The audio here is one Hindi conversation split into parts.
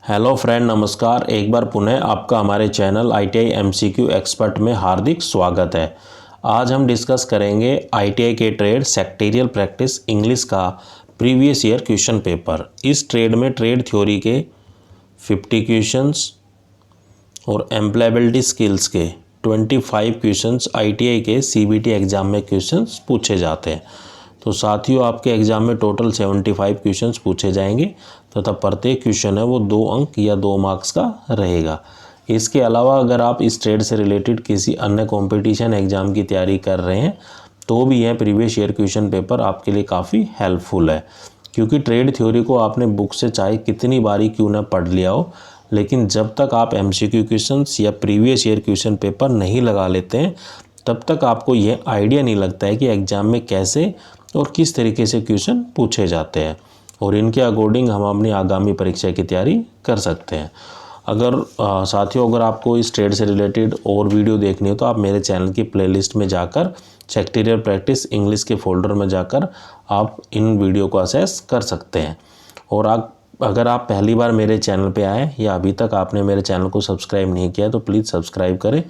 हेलो फ्रेंड, नमस्कार। एक बार पुनः आपका हमारे चैनल ITI MCQ एक्सपर्ट में हार्दिक स्वागत है। आज हम डिस्कस करेंगे ITI के ट्रेड सेक्टेरियल प्रैक्टिस इंग्लिश का प्रीवियस ईयर क्वेश्चन पेपर। इस ट्रेड में ट्रेड थ्योरी के 50 क्वेश्चंस और एम्प्लॉयबिलिटी स्किल्स के 25 क्वेश्चंस ITI के CBT एग्ज़ाम में क्वेश्चंस पूछे जाते हैं। तो साथियों, आपके एग्ज़ाम में टोटल 75 क्वेश्चंस पूछे जाएंगे तथा प्रत्येक क्वेश्चन है वो 2 अंक या 2 मार्क्स का रहेगा। इसके अलावा अगर आप इस ट्रेड से रिलेटेड किसी अन्य कंपटीशन एग्ज़ाम की तैयारी कर रहे हैं तो भी यह प्रीवियस ईयर क्वेश्चन पेपर आपके लिए काफ़ी हेल्पफुल है, क्योंकि ट्रेड थ्योरी को आपने बुक से चाहे कितनी बारी क्यों ना पढ़ लिया हो, लेकिन जब तक आप MCQ क्वेश्चंस या प्रीवियस ईयर क्वेश्चन पेपर नहीं लगा लेते हैं तब तक आपको ये आइडिया नहीं लगता है कि एग्ज़ाम में कैसे और किस तरीके से क्वेश्चन पूछे जाते हैं और इनके अकॉर्डिंग हम अपनी आगामी परीक्षा की तैयारी कर सकते हैं। अगर साथियों, अगर आपको इस ट्रेड से रिलेटेड और वीडियो देखनी हो तो आप मेरे चैनल की प्लेलिस्ट में जाकर सेक्टेरियल प्रैक्टिस इंग्लिश के फोल्डर में जाकर आप इन वीडियो को असेस कर सकते हैं। और अगर आप पहली बार मेरे चैनल पे आए या अभी तक आपने मेरे चैनल को सब्सक्राइब नहीं किया तो प्लीज़ सब्सक्राइब करें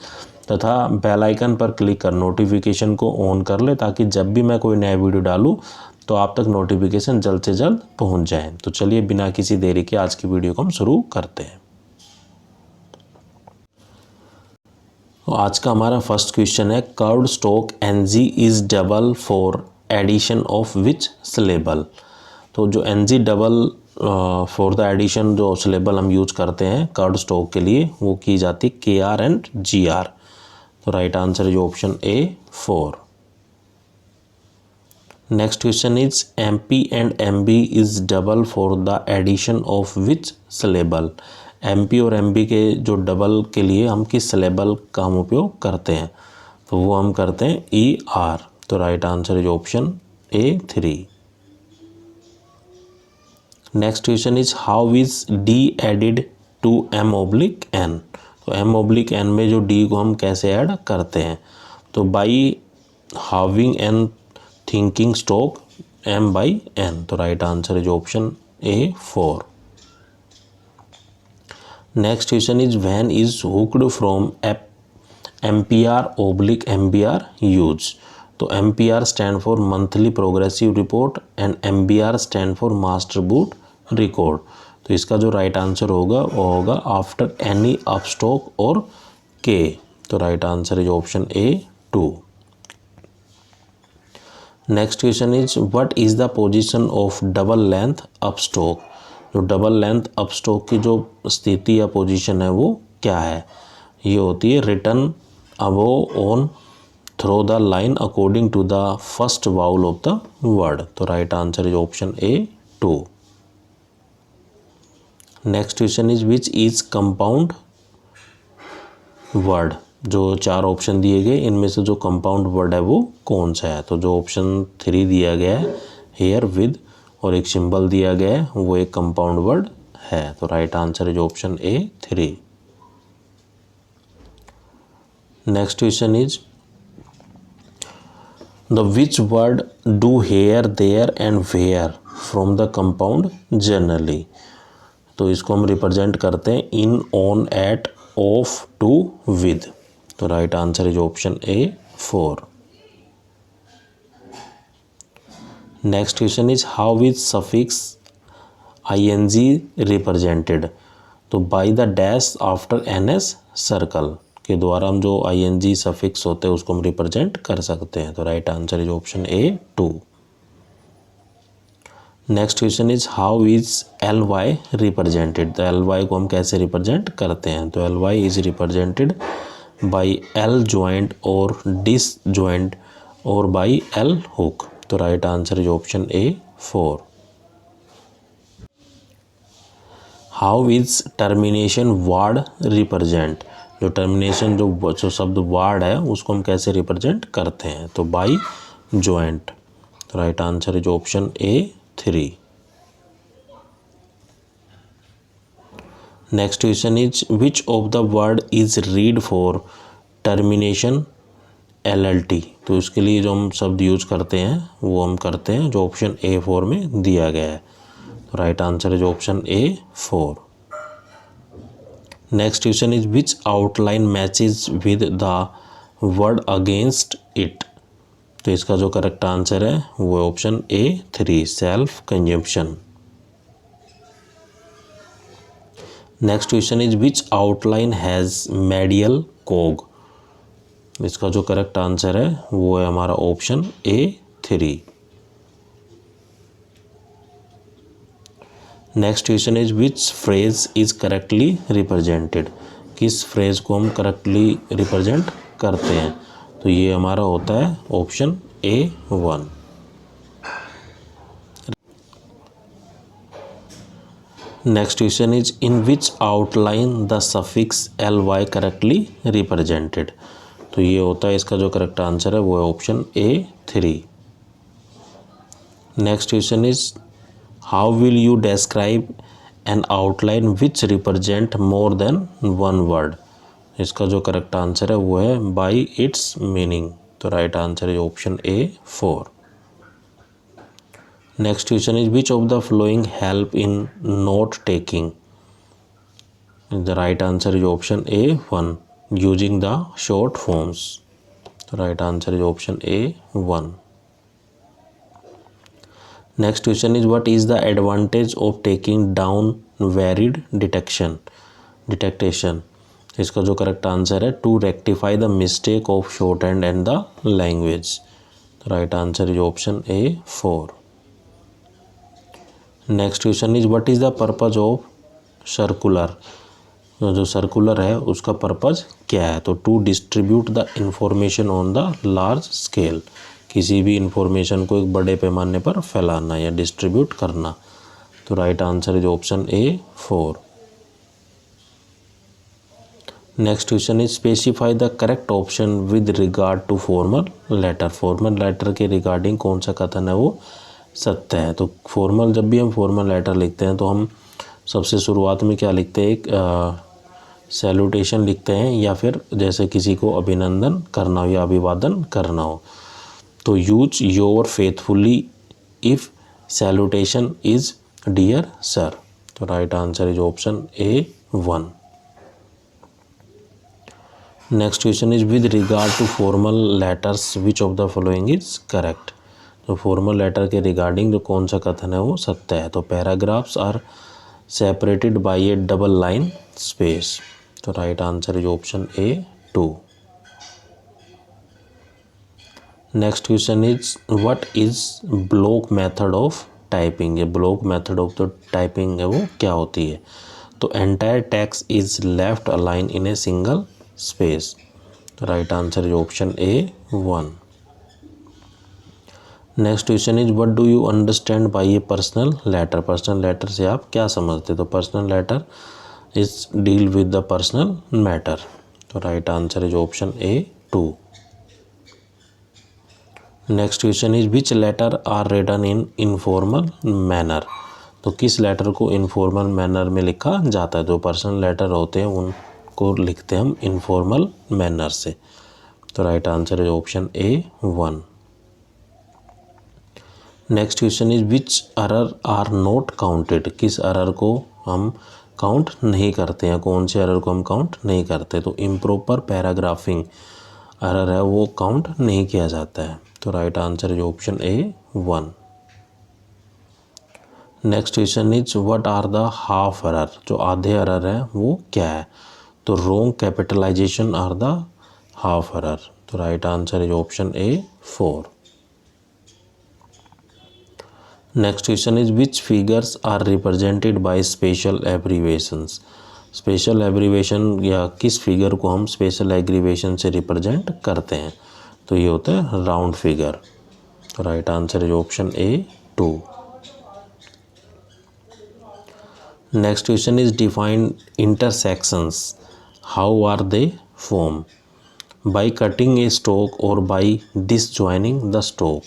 तथा बेल आइकन पर क्लिक कर नोटिफिकेशन को ऑन कर ले, ताकि जब भी मैं कोई नया वीडियो डालूं तो आप तक नोटिफिकेशन जल्द से जल्द पहुंच जाए। तो चलिए बिना किसी देरी के आज की वीडियो को हम शुरू करते हैं। तो आज का हमारा फर्स्ट क्वेश्चन है, curved stock NG is double for addition of which syllable. तो जो NG double for the addition जो सिलेबल हम यूज करते हैं कर्व्ड स्टॉक के लिए वो की जाती है KR एंड GR। तो right answer is option A 4। Next question is MP and MB is double for the addition of which syllable. MP और MB के जो डबल के लिए हम किस सिलेबल का हम उपयोग करते हैं, तो वो हम करते हैं ER। तो right answer is option A 3। Next question is how is D added to M/N। तो M/N में जो D को हम कैसे ऐड करते हैं, तो by having an thinking stock M/N। तो right answer is option A 4। Next question is when is hooked from MPR/MBR use. तो MPR stand for monthly progressive report and MBR stand for master boot record. तो इसका जो राइट आंसर होगा वो होगा आफ्टर एनी अपस्टॉक और K। तो right answer is option A 2। Next question is what is the position of double length Upstox. जो डबल लेंथ अपस्टॉक की जो स्थिति या पोजीशन है वो क्या है, ये होती है return above on throw the line according to the first vowel of the word. तो right answer is option A 2। Next question is which is compound word. जो 4 ऑप्शन दिए गए इनमें से जो कंपाउंड वर्ड है वो कौन सा है, तो जो ऑप्शन 3 दिया गया है हेयर विद और एक सिंबल दिया गया है वो एक कंपाउंड वर्ड है। तो right answer is option A 3। Next question is the which word do here there and where from the compound generally. तो इसको हम रिप्रेजेंट करते हैं in, on, at, of, to, with. तो right answer is option A 4। Next question is how is suffix ING represented. तो by the dash after NS circle के द्वारा हम जो ING सफिक्स होते हैं उसको हम रिप्रेजेंट कर सकते हैं। तो right answer is option A 2। Next question is how is LY represented. तो LY को हम कैसे रिप्रेजेंट करते हैं, तो LY is represented by L joint और डिस जॉइंट और बाई L हुक। तो right answer is option A 4। How is termination word represent. जो टर्मिनेशन जो शब्द वर्ड है उसको हम कैसे रिप्रेजेंट करते हैं, तो बाई जॉइंट। तो right answer is option A 3। Next question is which of the word is read for termination LLT। तो इसके लिए जो हम शब्द यूज करते हैं वो हम करते हैं जो ऑप्शन A 4 में दिया गया है। तो right answer is option A 4। Next question is which outline matches with the word against it. तो इसका जो करेक्ट आंसर है वो option A3 self consumption. Next question is which outline has medial cog. इसका जो करेक्ट आंसर है वो है हमारा option A3। Next question is which phrase is correctly represented. किस फ्रेज को हम करेक्टली रिप्रेजेंट करते हैं, तो ये हमारा होता है option A1। Next question is in which outline the suffix ly correctly represented. तो ये होता है, इसका जो करेक्ट आंसर है वो है option A3। Next question is how will you describe an outline which represent more than one word. इसका जो करेक्ट आंसर है वो है बाय इट्स मीनिंग। तो राइट आंसर है option A4। Next question is which of the following help in note taking. The right answer is option A1 using the short forms. तो right answer is option A1। Next question is what is the advantage of taking down varied dictation. इसका जो करेक्ट आंसर है to rectify the mistake of shorthand and the language. Right answer is option A4। Next question is what is the purpose of circular. जो सर्कुलर है उसका पर्पज क्या है, तो to distribute the information on the large scale. किसी भी इंफॉर्मेशन को एक बड़े पैमाने पर फैलाना या डिस्ट्रीब्यूट करना। तो right answer is option A4। Next question is specify the correct option with regard to formal letter. Formal letter के रिगार्डिंग कौन सा कथन है वो सत्य है। तो फॉर्मल, जब भी हम फॉर्मल लेटर लिखते हैं तो हम सबसे शुरुआत में क्या लिखते हैं, एक सैल्यूटेशन लिखते हैं, या फिर जैसे किसी को अभिनंदन करना हो या अभिवादन करना हो तो use your faithfully if salutation is dear sir. तो right answer is option A1। Next question is with regard to formal letters which of the following is correct. तो फॉर्मल लेटर के रिगार्डिंग जो कौन सा कथन है वो सत्य है। तो paragraphs are separated by a double line space. तो right answer is option A2। Next question is what is block method of typing. ये block method of the typing है वो क्या होती है, तो entire text is left align in a single space. तो right answer is option A1। Next question is what do you understand by a personal letter. Personal letter से आप क्या समझते, तो personal letter is deal with the personal matter. तो right answer is option A2। Next question is which letter are written in informal manner. तो किस लेटर को इनफॉर्मल मैनर में लिखा जाता है। जो पर्सनल लेटर होते हैं उनको लिखते हैं हम इनफॉर्मल मैनर से। तो right answer is option A1। Next question is which error are not counted. किस एरर को हम काउंट नहीं करते हैं, कौन से एरर को हम काउंट नहीं करते, तो इम्प्रॉपर पैराग्राफिंग एरर है वो काउंट नहीं किया जाता है। तो right answer is option A1। Next question is what are the half error. जो आधे एरर है वो क्या है, तो wrong capitalization are the half error. तो right answer is option A4। Next question is which figures are represented by special abbreviations. Special abbreviation या किस फिगर को हम स्पेशल एग्रीवेशन से रिप्रेजेंट करते हैं, तो ये होता है राउंड फिगर। तो right answer is option A2। Next question is define intersections, how are they form, by cutting a stock और बाय डिसजॉइनिंग द स्टॉक।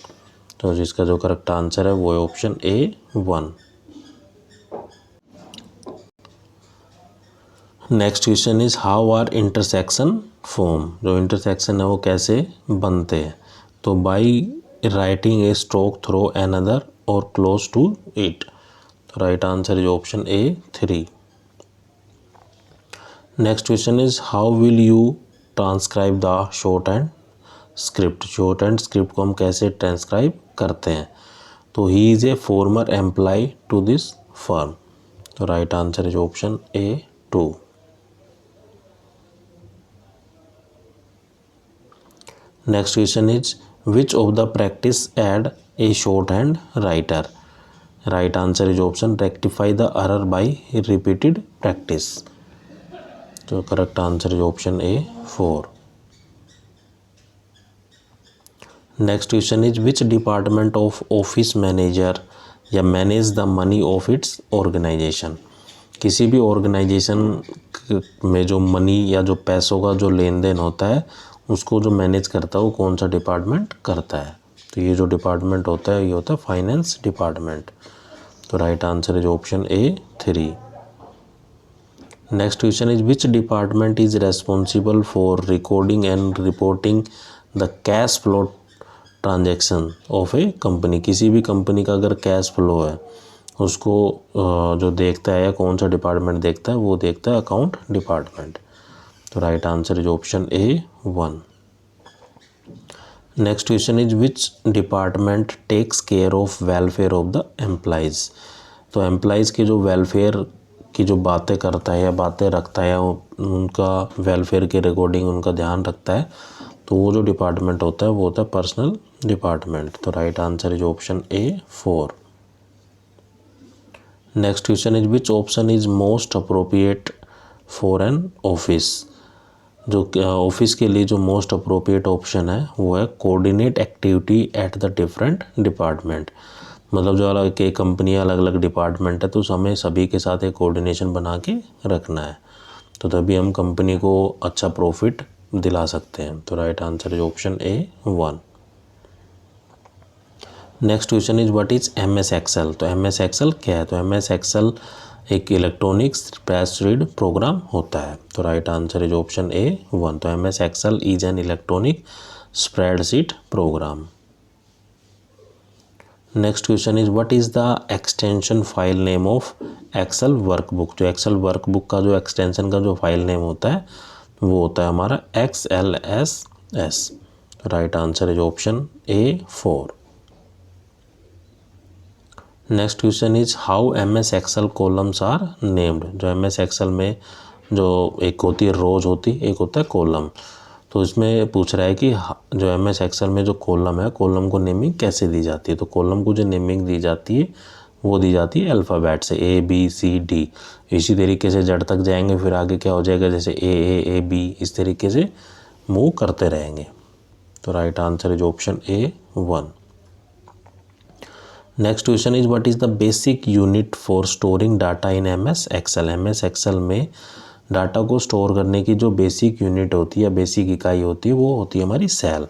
तो जिसका जो करेक्ट आंसर है वो है option A1। Next question is how are intersection form. जो इंटरसेक्शन है वो कैसे बनते हैं, तो by writing a stroke through another और क्लोज टू इट। तो right answer is option A3। Next question is how will you transcribe the shorthand script. Shorthand script को हम कैसे ट्रांसक्राइब करते हैं। तो he is a former employ to this firm. तो right answer is option A 2। Next question is which of the practice aid a shorthand writer. Right answer is option rectify the error by repeated practice. तो correct answer is option A 4। Next question is which department of office manager या manage the money of its organization. किसी भी ऑर्गेनाइजेशन में जो मनी या जो पैसों का जो लेन देन होता है उसको जो मैनेज करता है वो कौन सा डिपार्टमेंट करता है। तो ये जो डिपार्टमेंट होता है ये होता है फाइनेंस डिपार्टमेंट। तो right answer is option A 3। Next question is which department is responsible for recording and reporting the cash flow transaction of A company. किसी भी कंपनी का अगर कैश फ्लो है उसको जो देखता है या कौन सा डिपार्टमेंट देखता है वो देखता है अकाउंट डिपार्टमेंट। तो right answer is option A 1। Next question is which department takes care of welfare of the employees. तो एम्प्लॉयज़ के जो वेलफेयर की जो बातें करता है या बातें रखता है उनका वेलफेयर के रिकॉर्डिंग उनका ध्यान रखता है तो वो जो डिपार्टमेंट होता है वो होता है पर्सनल डिपार्टमेंट। तो right answer is option A 4। Next question is which option is most appropriate for an office. जो ऑफिस के लिए जो मोस्ट अप्रोप्रिएट ऑप्शन है वो है coordinate activity at the different department. मतलब जो अलग एक कंपनियाँ अलग अलग डिपार्टमेंट है तो हमें सभी के साथ एक कोऑर्डिनेशन बना के रखना है तो तभी हम कंपनी को अच्छा प्रॉफिट दिला सकते हैं। तो right answer is option A 1। Next question is what is M S Excel. तो एम एस एक्सेल क्या है। तो एम एस एक्सेल एक इलेक्ट्रॉनिक स्प्रेडशीट प्रोग्राम होता है। तो right answer is option A 1। तो M S Excel is an electronic spreadsheet program. Next question is what is the extension file name of Excel workbook. जो एक्सेल वर्कबुक का जो एक्सटेंशन का जो फाइल नेम होता है वो होता है हमारा XLSS। Right answer is option A 4। Next question is how M S Excel columns are named. जो एम एस एक्सेल में जो एक होती है रोज होती है एक होता है कॉलम। तो इसमें पूछ रहा है कि जो एम एस एक्सेल में जो कॉलम है कॉलम को नेमिंग कैसे दी जाती है। तो कॉलम को जो नेमिंग दी जाती है वो दी जाती है अल्फ़ाबेट से ABCD। इसी तरीके से जड़ तक जाएंगे फिर आगे क्या हो जाएगा जैसे AA AB इस तरीके से मूव करते रहेंगे। तो right answer is option A 1। Next question is what is the basic unit for storing data in M S Excel. M S Excel में डाटा को स्टोर करने की जो बेसिक यूनिट होती है या बेसिक इकाई होती है वो होती है हमारी सेल।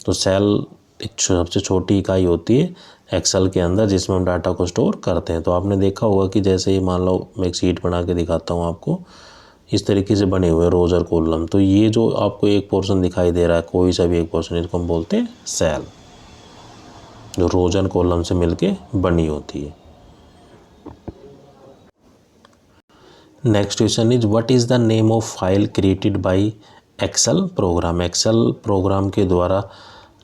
तो सेल एक सबसे छोटी इकाई होती है एक्सेल के अंदर जिसमें हम डाटा को स्टोर करते हैं। तो आपने देखा होगा कि जैसे ही मान लो मैं एक शीट बना के दिखाता हूँ आपको इस तरीके से बने हुए रोज और कॉलम। तो ये जो आपको एक पोर्शन दिखाई दे रहा है कोई सा भी एक पोर्शन इसको हम बोलते हैं सेल जो रोज एंड कॉलम से मिलके बनी होती है। Next question is what is the name of file created by Excel program. Excel program के द्वारा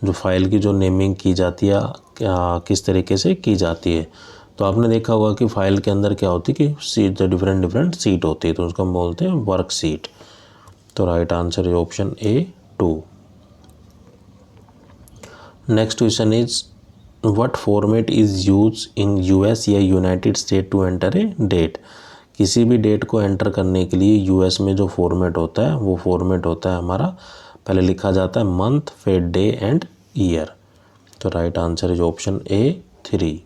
जो फाइल की जो नेमिंग की जाती है किस तरीके से की जाती है। तो आपने देखा होगा कि फाइल के अंदर क्या होती है कि सीट डिफरेंट सीट होती है तो उसको हम बोलते हैं वर्क सीट। तो right answer is option A 2। Next question is what format is use in US या United State to enter a date. किसी भी डेट को एंटर करने के लिए US में जो फॉर्मेट होता है वो फॉर्मेट होता है हमारा पहले लिखा जाता है मंथ फिर डे एंड ईयर। तो right answer is option A 3।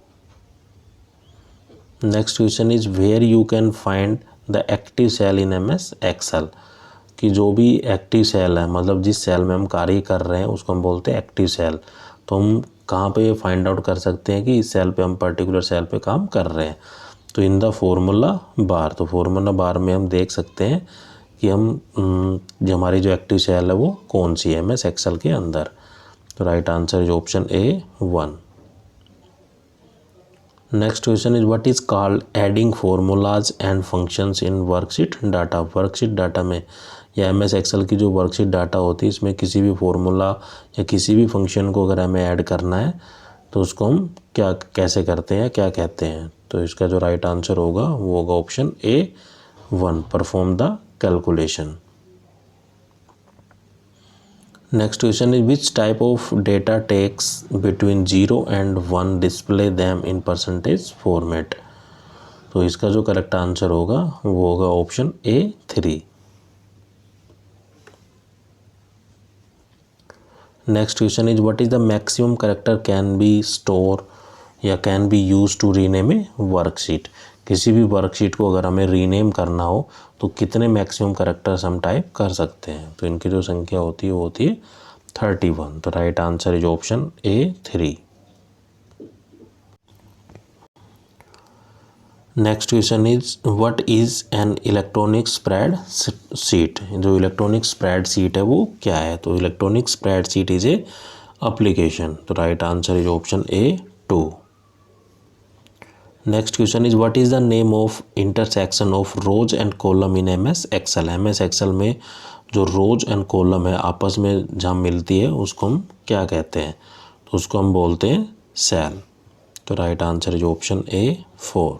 Next question is where you can find the active cell in MS Excel. कि जो भी एक्टिव सेल है मतलब जिस सेल में हम कार्य कर रहे हैं उसको हम बोलते हैं एक्टिव सेल। तो हम कहाँ पे फाइंड आउट कर सकते हैं कि इस सेल पे हम पर्टिकुलर सेल पे काम कर रहे हैं। तो इन द फॉर्मूला बार। तो फॉर्मूला बार में हम देख सकते हैं कि हम जो हमारी जो एक्टिव सेल है वो कौन सी है MS एक्सेल के अंदर। तो right answer is option A 1। Next question is what is called adding formulas and functions in worksheet data. Worksheet data में या एमएस एक्सेल की जो वर्कशीट डाटा होती है इसमें किसी भी फॉर्मूला या किसी भी फंक्शन को अगर हमें ऐड करना है तो उसको हम क्या कैसे करते हैं, क्या कहते हैं। तो इसका जो राइट आंसर होगा वो होगा option A1, perform the calculation. Next question is which type of data takes between 0 and 1 display them in percentage format. तो इसका जो करेक्ट आंसर होगा वो होगा option A3। Next question is what is the maximum character can be store या can be use to rename a worksheet. किसी भी वर्कशीट को अगर हमें रीनेम करना हो तो कितने मैक्सिमम कैरेक्टर्स हम टाइप कर सकते हैं। तो इनकी जो संख्या होती है वो होती है 31। तो right answer is option A3। Next question is what is an electronic spreadsheet. जो इलेक्ट्रॉनिक स्प्रेड शीट है वो क्या है। तो electronic spreadsheet is a application. तो right answer is option A2। Next question is what is the name of intersection of rows and column in MS Excel. MS Excel में जो रोज एंड कॉलम है आपस में जहाँ मिलती है उसको हम क्या कहते हैं। तो उसको हम बोलते हैं सेल। तो right answer is option A4।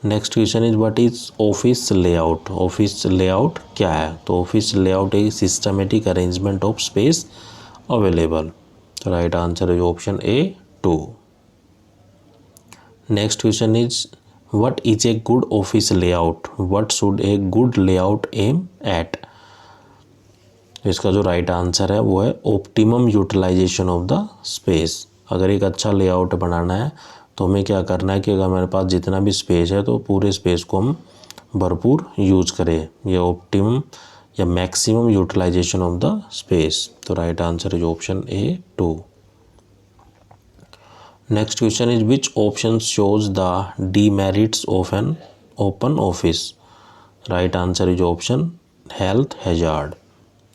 Next question is what is office layout. Office layout क्या है। तो ऑफिस लेआउट एक systematic arrangement of space available. तो right answer is option A2। Next question is what is a good office layout, what should a good layout aim at. इसका जो राइट आंसर है वो है optimum utilization of the space. अगर एक अच्छा लेआउट बनाना है तो हमें क्या करना है कि अगर हमारे पास जितना भी स्पेस है तो पूरे स्पेस को हम भरपूर यूज करें। ये ऑप्टिमम या maximum utilization of the space. तो right answer is option A2। Next question is which option shows the demerits of an open office. Right answer is option health hazard.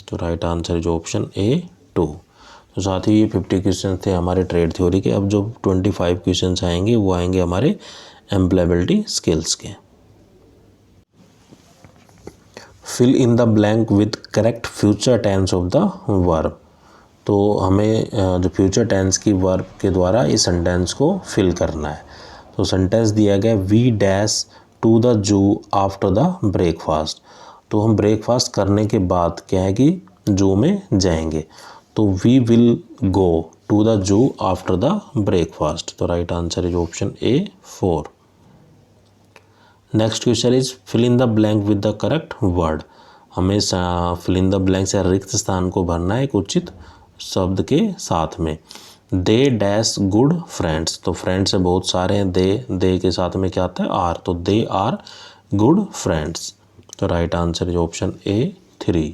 तो right answer is option A2। तो साथ ही ये 50 क्वेश्चन थे हमारे ट्रेड थ्योरी के। अब जो 25 क्वेश्चन आएंगे वो आएंगे हमारे एम्प्लॉयबिलिटी स्किल्स के। Fill in the blank with correct future tense of the verb. तो हमें जो फ्यूचर टेंस की वर्ब के द्वारा इस सेंटेंस को फिल करना है। तो सेंटेंस दिया गया we dash to the zoo after the breakfast. तो हम ब्रेकफास्ट करने के बाद क्या है कि जू में जाएंगे। तो we will go to the zoo after the breakfast. तो right answer is option A4। Next question is fill in the blank with the correct word. हमें फिल इन द ब्लैंक से रिक्त स्थान को भरना है एक उचित शब्द के साथ में। They dash good friends. तो फ्रेंड्स से बहुत सारे हैं। दे के साथ में क्या आता है आर। तो दे आर गुड फ्रेंड्स। तो right answer is option A3।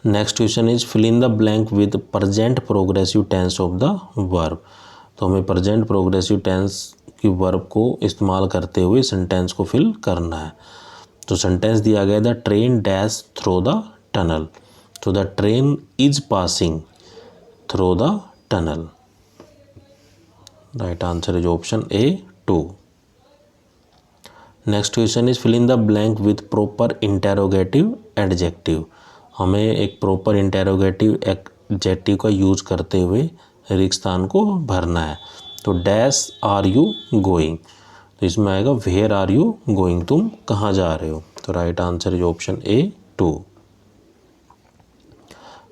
Next question is fill in the blank with present progressive tense of the verb. तो हमें प्रेजेंट प्रोग्रेसिव टेंस की वर्ब को इस्तेमाल करते हुए सेंटेंस को फिल करना है। तो सेंटेंस दिया गया the train dash through the tunnel. तो the train is passing through the tunnel. Right answer is option A2। Next question is fill in the blank with proper interrogative adjective. हमें एक प्रॉपर इंटेरोगेटिव एडजेक्टिव का यूज करते हुए रिक्त स्थान को भरना है। तो डैश आर यू गोइंग। तो इसमें आएगा वेयर आर यू गोइंग, तुम कहाँ जा रहे हो। तो right answer is option A2।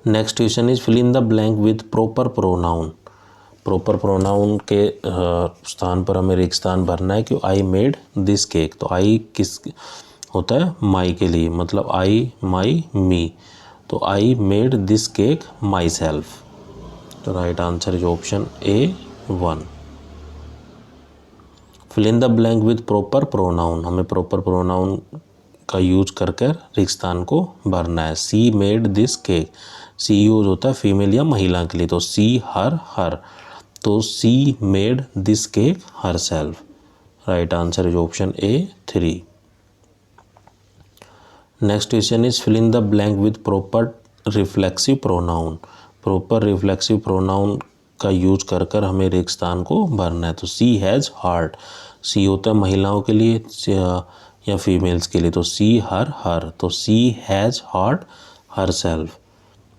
Next question is fill in the blank with proper pronoun. Proper pronoun के स्थान पर हमें रिक्त स्थान भरना है कि आई मेड दिस केक। तो आई किस होता है माई के लिए, मतलब आई माई मी। तो I made this cake myself. तो right answer is option A1। Fill in the blank with proper pronoun. हमें प्रॉपर प्रोनाउन का यूज कर रिक्त स्थान को भरना है। She made this cake. She use होता है फीमेल या महिला के लिए। तो सी हर। तो she made this cake herself. Right answer is option A3। Next question is fill in the blank with proper reflexive pronoun. Proper reflexive pronoun का यूज कर कर हमें रेगिस्तान को भरना है। तो सी हैज़ हार्ट, सी होता है महिलाओं के लिए या फीमेल्स के लिए, तो सी हर, तो she has hurt herself.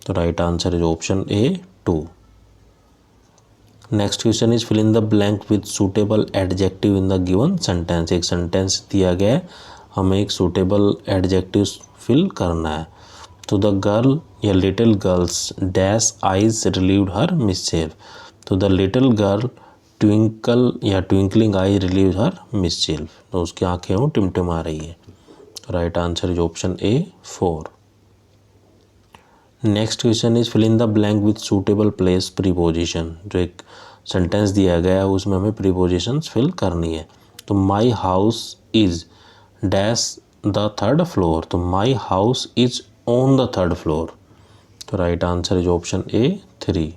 तो right answer is option A 2। Next question is fill in the blank with suitable adjective in the given sentence. एक सेंटेंस दिया गया है, हमें एक सूटेबल एडजेक्टिव फिल करना है। तो द गर्ल या little girls dash eyes relieved her mischief. तो द लिटिल गर्ल ट्विंकल या twinkling eye relieved her mischief. तो उसकी आंखें वो टिमटिमा रही है। Right answer is option A 4। Next question is fill in the blank with suitable place preposition. जो एक सेंटेंस दिया गया है उसमें हमें प्रीपोजिशंस फिल करनी है। तो my house is dash the third floor. तो my house is on the third floor. तो right answer is option A 3।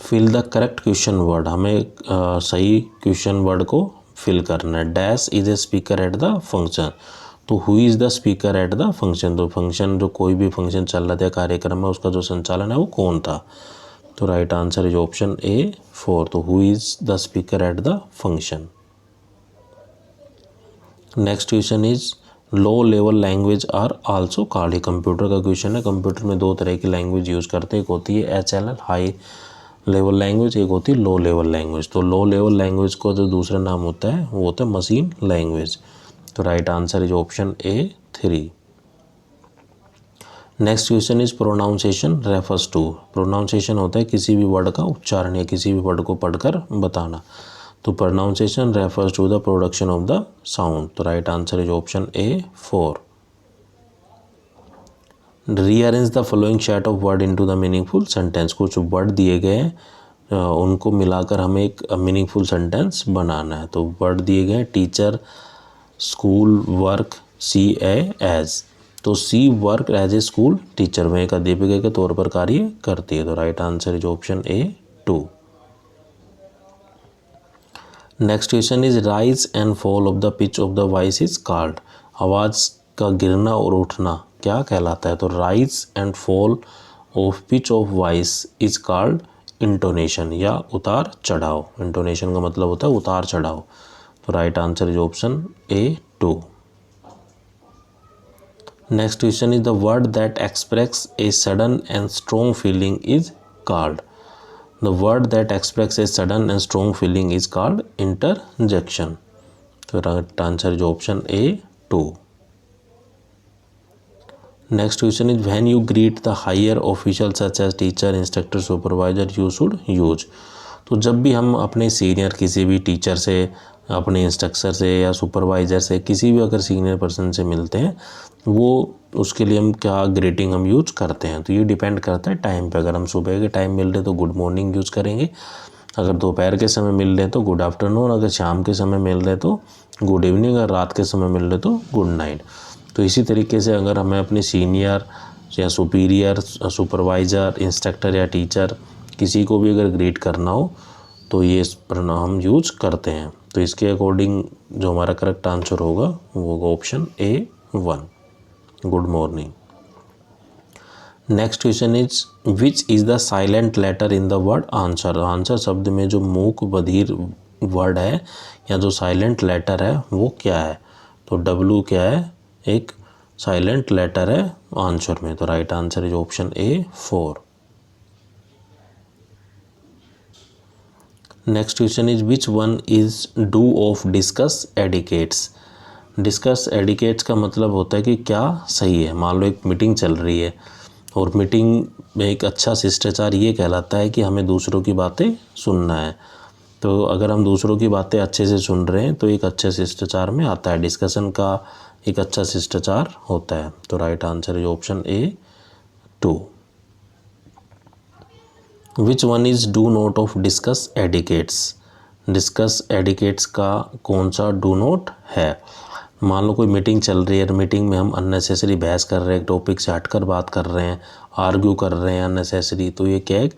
Fill the correct question word. हमें सही क्वेश्चन वर्ड को फिल करना है। Dash is a speaker at the function. तो who is the speaker at the function. तो फंक्शन जो कोई भी फंक्शन चल रहा था कार्यक्रम में उसका जो संचालन है वो कौन था। तो right answer is option A 4। तो who is the speaker at the function. Next question is low level language are also called. Computer का क्वेश्चन है। कंप्यूटर में 2 तरह की लैंग्वेज यूज़ करते हैं, एक होती है HLL हाई लेवल लैंग्वेज, एक होती है लो लेवल लैंग्वेज। तो लो लेवल लैंग्वेज को जो दूसरा नाम होता है वो होता है मशीन लैंग्वेज। तो right answer is option A 3। Next question is pronunciation refers to. Pronunciation होता है किसी भी वर्ड का उच्चारण या किसी भी वर्ड को पढ़कर बताना। तो pronunciation refers to the production of the sound. तो right answer is option A 4। Rearrange the following set of word into the meaningful sentence. कुछ वर्ड दिए गए हैं उनको मिलाकर हमें एक मीनिंगफुल सेंटेंस बनाना है। तो वर्ड दिए गए हैं teacher, school, work, she as. तो she work as a school teacher, वह एक अध्यापिका के तौर पर कार्य करती है। तो right answer is option A 2। Next question is rise and fall of the pitch of the voice is called. आवाज़ का गिरना और उठना क्या कहलाता है। तो rise and fall of pitch of voice is called intonation या उतार चढ़ाव। इंटोनेशन का मतलब होता है उतार चढ़ाव। तो right answer is option A 2। Next question is the word that express a sudden and strong feeling is called. The word that express a sudden and strong feeling is called interjection. तो right answer is option A 2। Next question is when you greet the higher official such as teacher, instructor, supervisor you should use. तो जब भी हम अपने सीनियर किसी भी टीचर से, अपने इंस्ट्रक्टर से या सुपरवाइज़र से, किसी भी अगर सीनियर पर्सन से मिलते हैं वो उसके लिए हम क्या ग्रीटिंग हम यूज करते हैं। तो ये डिपेंड करता है टाइम पे। अगर हम सुबह के टाइम मिल रहे तो गुड मॉर्निंग यूज़ करेंगे, अगर दोपहर के समय मिल रहे तो गुड आफ्टरनून, अगर शाम के समय मिल रहे तो गुड इवनिंग, अगर रात के समय मिल रहे तो गुड नाइट। तो इसी तरीके से अगर हमें अपने सीनियर या सुपीरियर, सुपरवाइज़र, इंस्ट्रक्टर या टीचर किसी को भी अगर ग्रीट करना हो तो ये प्रोनाउन हम यूज करते हैं। तो इसके अकॉर्डिंग जो हमारा करेक्ट आंसर होगा वो होगा option A 1, good morning. Next question is which is the silent letter in the word answer. Answer शब्द में जो मूक बधिर वर्ड है या जो साइलेंट लेटर है वो क्या है। तो W क्या है, एक साइलेंट लेटर है आंसर में। तो right answer is option A 4। Next question is which one is do of discuss etiquettes. Discuss etiquettes का मतलब होता है कि क्या सही है। मान लो एक मीटिंग चल रही है और मीटिंग में एक अच्छा शिष्टाचार ये कहलाता है कि हमें दूसरों की बातें सुनना है। तो अगर हम दूसरों की बातें अच्छे से सुन रहे हैं तो एक अच्छे शिष्टाचार में आता है। डिस्कशन का एक अच्छा शिष्टाचार होता है। तो right answer is option A 2। Which one is do not of discuss etiquettes. Discuss etiquettes का कौन सा डू नोट है। मान लो कोई मीटिंग चल रही है, मीटिंग में हम अननेसेसरी बहस कर रहे हैं, टॉपिक से हटकर बात कर रहे हैं, आर्ग्यू कर रहे हैं अननेसेसरी, तो ये क्या है,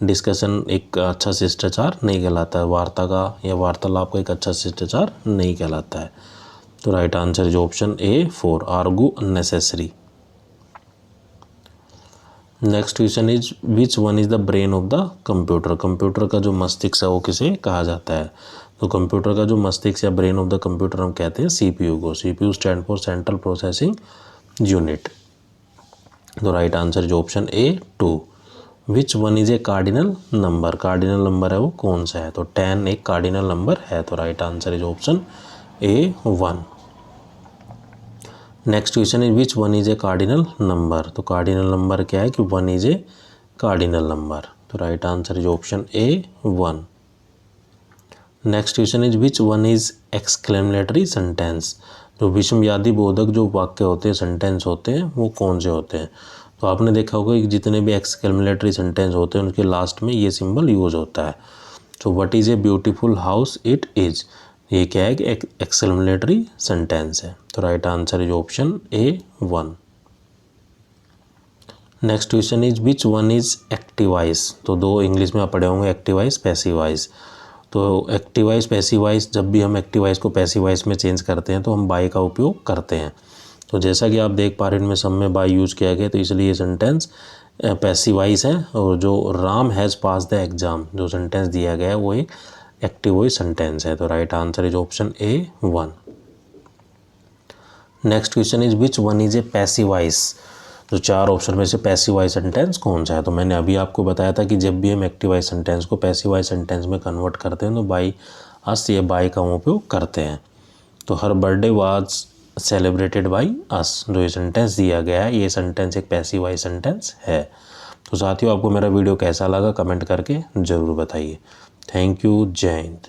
डिस्कशन एक अच्छा शिष्टाचार नहीं कहलाता है। वार्ता का या वार्तालाप का एक अच्छा शिष्टाचार नहीं कहलाता है। तो right answer is option A 4, argue unnecessary. Next question is which one is the brain of the computer. Computer का जो मस्तिष्क है वो किसे कहा जाता है। तो कंप्यूटर का जो मस्तिष्क या ब्रेन ऑफ द कंप्यूटर हम कहते हैं सीपीयू को। CPU stand for central processing unit. तो right answer is option A 2। Which one is a cardinal number. Cardinal number है वो कौन सा है। तो 10 एक कार्डिनल नंबर है। तो right answer is option A 1। Next question is which one is a cardinal number. तो कार्डिनल नंबर क्या है कि 1 इज ए कार्डिनल नंबर। तो right answer is option A 1। Next question is which one is exclamatory sentence. जो विस्मयादि बोधक जो वाक्य होते हैं सेंटेंस होते हैं वो कौन से होते हैं। तो आपने देखा होगा कि जितने भी एक्सक्लेमेटरी सेंटेंस होते हैं उनके लास्ट में ये सिंबल यूज होता है। तो what is a beautiful house it is. ये क्या है कि एक्सक्लेमेटरी सेंटेंस है। तो right answer is option A 1। Next question is which one is एक्टिवाइज। तो दो इंग्लिश में आप पढ़े होंगे एक्टिवाइज पैसिवाइज। तो एक्टिवाइज पैसिवाइज जब भी हम एक्टिवाइज को पैसिवाइज में चेंज करते हैं तो हम बाय का उपयोग करते हैं। तो जैसा कि आप देख पा रहे हैं इनमें सब में बाय यूज़ किया गया तो इसलिए ये सेंटेंस पैसिवाइज है। और जो Ram has pass the exam जो सेंटेंस दिया गया है वो एक एक्टिवाइज सेंटेंस है। तो right answer is option A 1। Next question is which one is A passivise. तो 4 ऑप्शन में से पैसिवाइज सेंटेंस कौन सा है। तो मैंने अभी आपको बताया था कि जब भी हम एक्टिवाइज सेंटेंस को पैसिवाइज सेंटेंस में कन्वर्ट करते हैं तो बाई अस या बाई का उपयोग करते हैं। तो her birthday was celebrated by us जो ये सेंटेंस दिया गया है ये सेंटेंस एक पैसिवाइज सेंटेंस है। तो साथियों आपको मेरा वीडियो कैसा लगा कमेंट करके ज़रूर बताइए। Thank you. जय हिंद।